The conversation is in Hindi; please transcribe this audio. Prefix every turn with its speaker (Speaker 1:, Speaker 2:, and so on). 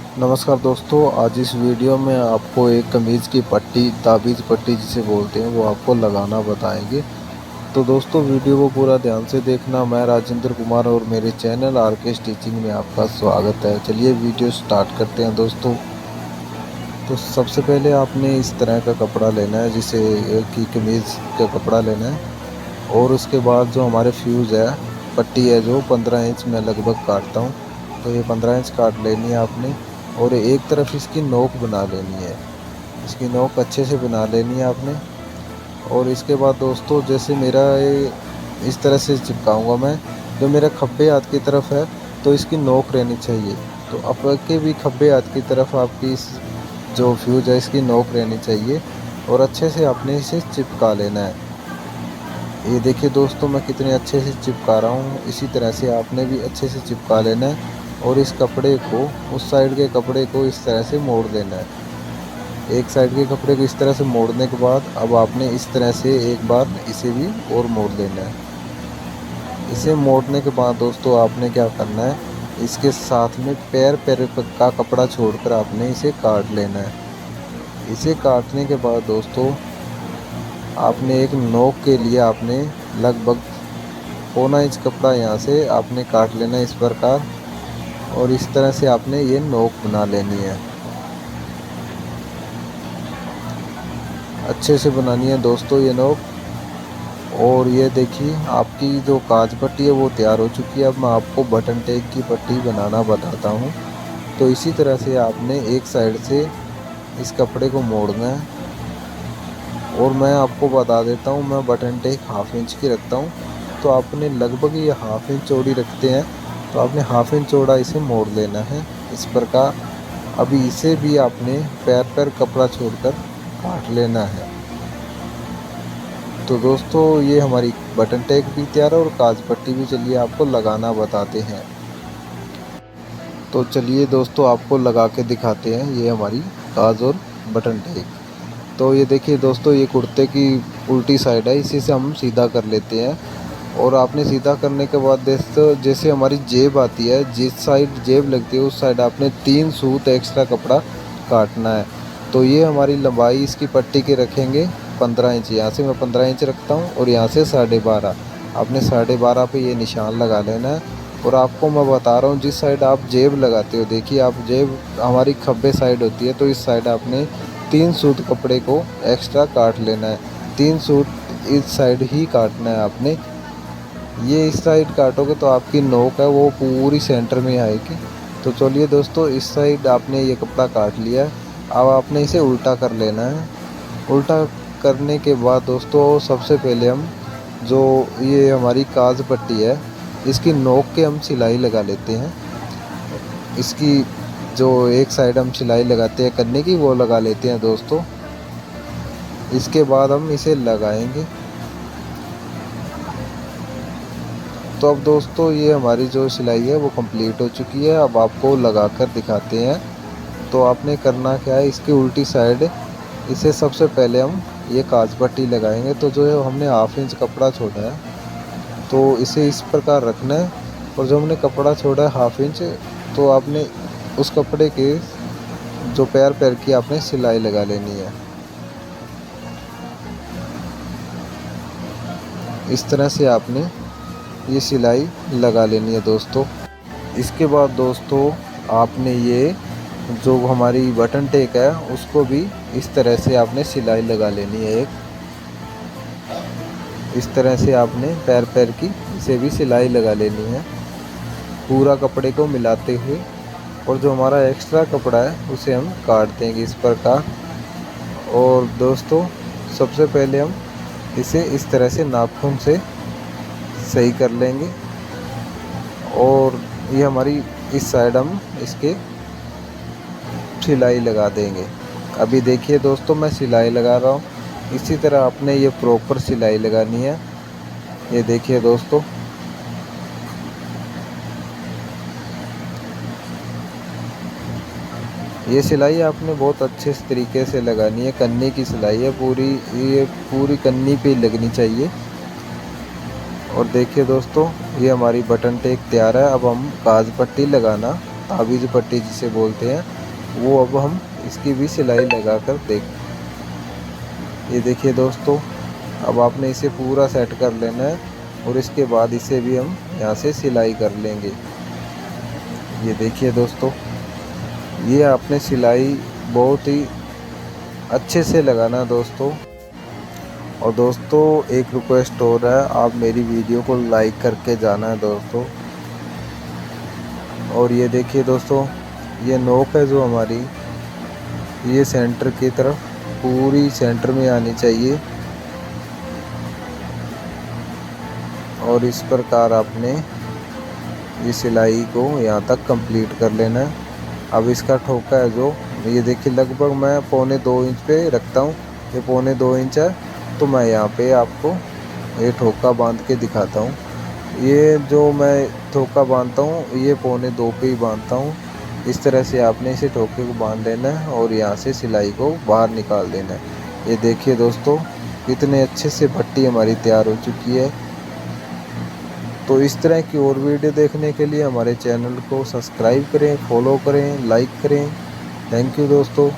Speaker 1: नमस्कार दोस्तों, आज इस वीडियो में आपको एक कमीज़ की पट्टी, ताबीज़ पट्टी जिसे बोलते हैं, वो आपको लगाना बताएंगे। तो दोस्तों वीडियो को पूरा ध्यान से देखना। मैं राजेंद्र कुमार और मेरे चैनल आरके स्टिचिंग में आपका स्वागत है। चलिए वीडियो स्टार्ट करते हैं दोस्तों। तो सबसे पहले आपने इस तरह का कपड़ा लेना है, जिसे कि कमीज़ का कपड़ा लेना है। और उसके बाद जो हमारे फ्यूज़ है, पट्टी है जो 15 इंच में लगभग काटता हूँ, तो ये 15 इंच काट लेनी है आपने। और एक तरफ इसकी नोक बना लेनी है, इसकी नोक अच्छे से बना लेनी है आपने। और इसके बाद दोस्तों, जैसे मेरा ये इस तरह से चिपकाऊंगा मैं, जो मेरा खब्बे हाथ की तरफ है तो इसकी नोक रहनी चाहिए। तो आपके भी खब्बे हाथ की तरफ आपकी इस जो फ्यूज है इसकी नोक रहनी चाहिए। और अच्छे से आपने इसे चिपका लेना है। ये देखिए दोस्तों, मैं कितने अच्छे से चिपका रहा हूँ। इसी तरह से आपने भी अच्छे से चिपका लेना है। और इस कपड़े को, उस साइड के कपड़े को इस तरह से मोड़ देना है। एक साइड के कपड़े को इस तरह से मोड़ने के बाद अब आपने इस तरह से एक बार इसे भी और मोड़ देना है। इसे मोड़ने के बाद दोस्तों आपने क्या करना है, इसके साथ में पैर पैर का कपड़ा छोड़कर आपने इसे काट लेना है। इसे काटने के बाद दोस्तों आपने एक नोक के लिए आपने लगभग पौना इंच कपड़ा यहाँ से आपने काट लेना है इस प्रकार। और इस तरह से आपने ये नोक बना लेनी है, अच्छे से बनानी है दोस्तों ये नोक। और ये देखिए आपकी जो काज पट्टी है वो तैयार हो चुकी है। अब मैं आपको बटन टेक की पट्टी बनाना बताता हूँ। तो इसी तरह से आपने एक साइड से इस कपड़े को मोड़ना है। और मैं आपको बता देता हूँ, मैं बटन टेक हाफ इंच की रखता हूँ, तो आपने लगभग ये हाफ इंच चौड़ी रखते हैं, तो आपने हाफ इंच चौड़ा इसे मोड़ लेना है इस प्रकार। अभी इसे भी आपने पैर पैर कपड़ा छोड़कर काट लेना है। तो दोस्तों ये हमारी बटन टेक भी तैयार है और काज पट्टी भी। चलिए आपको लगाना बताते हैं। तो चलिए दोस्तों आपको लगा के दिखाते हैं ये हमारी काज और बटन टेक। तो ये देखिए दोस्तों, ये कुर्ते की उल्टी साइड है, इसी से हम सीधा कर लेते हैं। और आपने सीधा करने के बाद दोस्तों, जैसे हमारी जेब आती है, जिस साइड जेब लगती है उस साइड आपने 3 सूत एक्स्ट्रा कपड़ा काटना है। तो ये हमारी लंबाई इसकी पट्टी के रखेंगे 15 इंच। यहाँ से मैं 15 इंच रखता हूँ और यहाँ से 12.5। आपने 12.5 पे ये निशान लगा लेना है। और आपको मैं बता रहा हूँ, जिस साइड आप जेब लगाते हो, देखिए आप जेब हमारी खब्बे साइड होती है, तो इस साइड आपने 3 सूत कपड़े को एक्स्ट्रा काट लेना है। 3 सूत इस साइड ही काटना है आपने। ये इस साइड काटोगे तो आपकी नोक है वो पूरी सेंटर में आएगी। तो चलिए दोस्तों, इस साइड आपने ये कपड़ा काट लिया है। अब आपने इसे उल्टा कर लेना है। उल्टा करने के बाद दोस्तों सबसे पहले हम जो ये हमारी काज पट्टी है, इसकी नोक के हम सिलाई लगा लेते हैं। इसकी जो एक साइड हम सिलाई लगाते हैं कन्ने की, वो लगा लेते हैं दोस्तों। इसके बाद हम इसे लगाएंगे। तो अब दोस्तों ये हमारी जो सिलाई है वो कंप्लीट हो चुकी है। अब आपको लगा कर दिखाते हैं। तो आपने करना क्या है, इसकी उल्टी साइड इसे सबसे पहले हम ये काज पट्टी लगाएंगे। तो जो है हमने हाफ इंच कपड़ा छोड़ा है, तो इसे इस प्रकार रखना है। और जो हमने कपड़ा छोड़ा है हाफ इंच, तो आपने उस कपड़े के जो पैर पैर की आपने सिलाई लगा लेनी है इस तरह से आपने ये सिलाई लगा लेनी है दोस्तों। इसके बाद दोस्तों आपने ये जो हमारी बटन टेक है उसको भी इस तरह से आपने सिलाई लगा लेनी है। एक इस तरह से आपने पैर पैर की इसे भी सिलाई लगा लेनी है, पूरा कपड़े को मिलाते हुए। और जो हमारा एक्स्ट्रा कपड़ा है उसे हम काट देंगे इस प्रकार। और दोस्तों सबसे पहले हम इसे इस तरह से नाखून से सही कर लेंगे। और ये हमारी इस साइड हम इसके सिलाई लगा देंगे। अभी देखिए दोस्तों, मैं सिलाई लगा रहा हूँ। इसी तरह आपने ये प्रॉपर सिलाई लगानी है। ये देखिए दोस्तों, ये सिलाई आपने बहुत अच्छे तरीके से लगानी है। कन्नी की सिलाई है पूरी, ये पूरी कन्नी पे लगनी चाहिए। और देखिए दोस्तों, ये हमारी बटन टेक तैयार है। अब हम काज पट्टी लगाना, ताबीज़ पट्टी जिसे बोलते हैं, वो अब हम इसकी भी सिलाई लगा कर देख। ये देखिए दोस्तों, अब आपने इसे पूरा सेट कर लेना है और इसके बाद इसे भी हम यहाँ से सिलाई कर लेंगे। ये देखिए दोस्तों, ये आपने सिलाई बहुत ही अच्छे से लगाना है दोस्तों। और दोस्तों एक रिक्वेस्ट हो रहा है, आप मेरी वीडियो को लाइक करके जाना है दोस्तों। और ये देखिए दोस्तों, ये नोक है जो हमारी, ये सेंटर की तरफ पूरी सेंटर में आनी चाहिए। और इस प्रकार आपने ये सिलाई को यहाँ तक कंप्लीट कर लेना है। अब इसका ठोका है जो, ये देखिए लगभग मैं 1.25 इंच पे रखता हूँ, ये 1.25 इंच है। तो मैं यहाँ पे आपको ये ठोका बांध के दिखाता हूँ। ये जो मैं ठोका बांधता हूँ ये 1.25 पे ही बांधता हूँ। इस तरह से आपने इसे ठोके को बांध लेना है और यहाँ से सिलाई को बाहर निकाल देना है। ये देखिए दोस्तों, कितने अच्छे से पट्टी हमारी तैयार हो चुकी है। तो इस तरह की और वीडियो देखने के लिए हमारे चैनल को सब्सक्राइब करें, फॉलो करें, लाइक करें। थैंक यू दोस्तों।